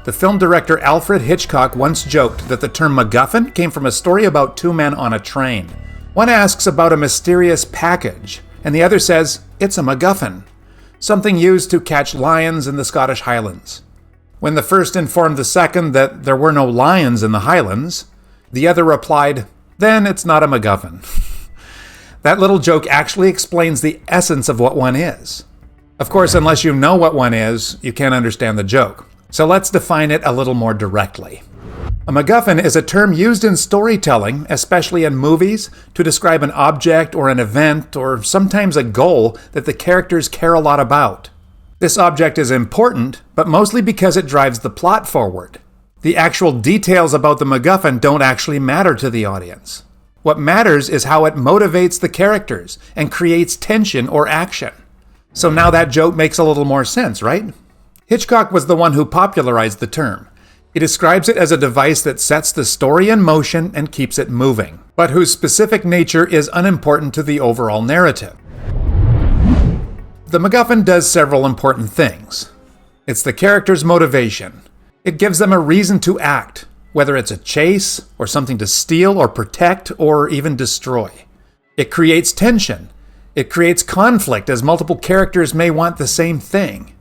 The film director Alfred Hitchcock once joked that the term MacGuffin came from a story about two men on a train. One asks about a mysterious package, and the other says, "It's a MacGuffin," something used to catch lions in the Scottish Highlands. When the first informed the second that there were no lions in the Highlands, the other replied, "Then it's not a MacGuffin." That little joke actually explains the essence of what one is. Of course, unless you know what one is, you can't understand the joke. So let's define it a little more directly. A MacGuffin is a term used in storytelling, especially in movies, to describe an object or an event or sometimes a goal that the characters care a lot about. This object is important, but mostly because it drives the plot forward. The actual details about the MacGuffin don't actually matter to the audience. What matters is how it motivates the characters and creates tension or action. So now that joke makes a little more sense, right? Hitchcock was the one who popularized the term. He describes it as a device that sets the story in motion and keeps it moving, but whose specific nature is unimportant to the overall narrative. The MacGuffin does several important things. It's the character's motivation. It gives them a reason to act, whether it's a chase, or something to steal or protect, or even destroy. It creates tension. It creates conflict, as multiple characters may want the same thing.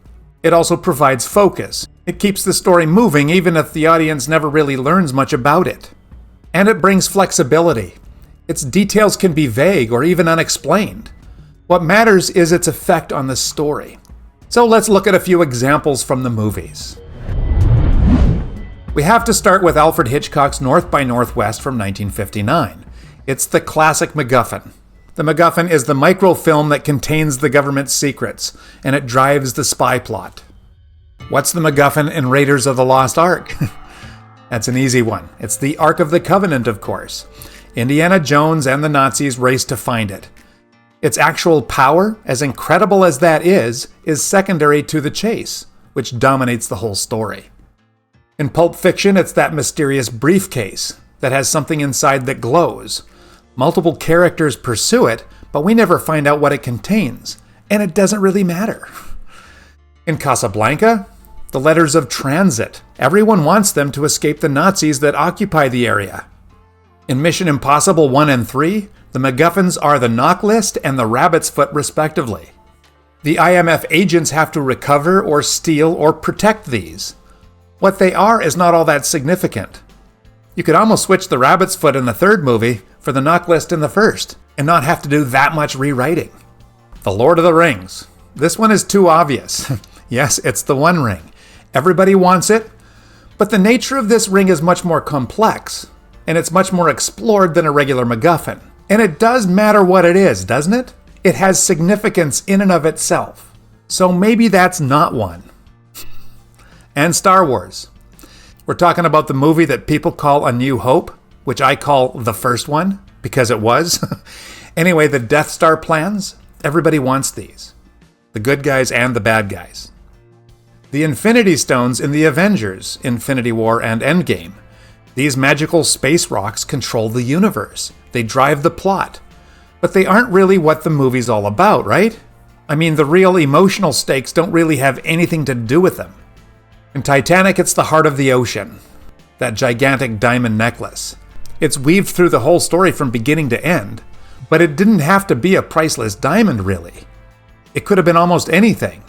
It also provides focus. It keeps the story moving even if the audience never really learns much about it. And it brings flexibility. Its details can be vague or even unexplained. What matters is its effect on the story. So let's look at a few examples from the movies. We have to start with Alfred Hitchcock's North by Northwest from 1959. It's the classic MacGuffin. The MacGuffin is the microfilm that contains the government's secrets, and it drives the spy plot. What's the MacGuffin in Raiders of the Lost Ark? That's an easy one. It's the Ark of the Covenant, of course. Indiana Jones and the Nazis race to find it. Its actual power, as incredible as that is secondary to the chase, which dominates the whole story. In Pulp Fiction, it's that mysterious briefcase that has something inside that glows. Multiple characters pursue it, but we never find out what it contains, and it doesn't really matter. In Casablanca, the letters of transit. Everyone wants them to escape the Nazis that occupy the area. In Mission Impossible 1 and 3, the MacGuffins are the knock list and the rabbit's foot respectively. The IMF agents have to recover or steal or protect these. What they are is not all that significant. You could almost switch the rabbit's foot in the third movie for the knock list in the first, and not have to do that much rewriting. The Lord of the Rings. This one is too obvious. Yes, it's the One Ring. Everybody wants it, but the nature of this ring is much more complex, and it's much more explored than a regular MacGuffin. And it does matter what it is, doesn't it? It has significance in and of itself. So maybe that's not one. And Star Wars. We're talking about the movie that people call A New Hope, which I call the first one, because it was. Anyway, the Death Star plans, everybody wants these. The good guys and the bad guys. The Infinity Stones in the Avengers, Infinity War and Endgame. These magical space rocks control the universe. They drive the plot. But they aren't really what the movie's all about, right? I mean, the real emotional stakes don't really have anything to do with them. In Titanic, it's the heart of the ocean. That gigantic diamond necklace. It's weaved through the whole story from beginning to end. But it didn't have to be a priceless diamond, really. It could have been almost anything.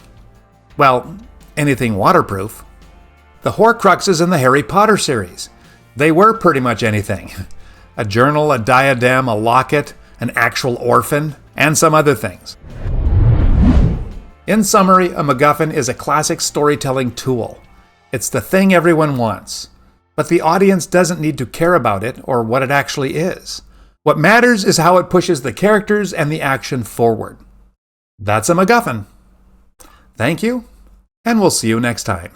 Well, anything waterproof. The Horcruxes in the Harry Potter series. They were pretty much anything. A journal, a diadem, a locket, an actual orphan, and some other things. In summary, a MacGuffin is a classic storytelling tool. It's the thing everyone wants. But the audience doesn't need to care about it or what it actually is. What matters is how it pushes the characters and the action forward. That's a MacGuffin. Thank you, and we'll see you next time.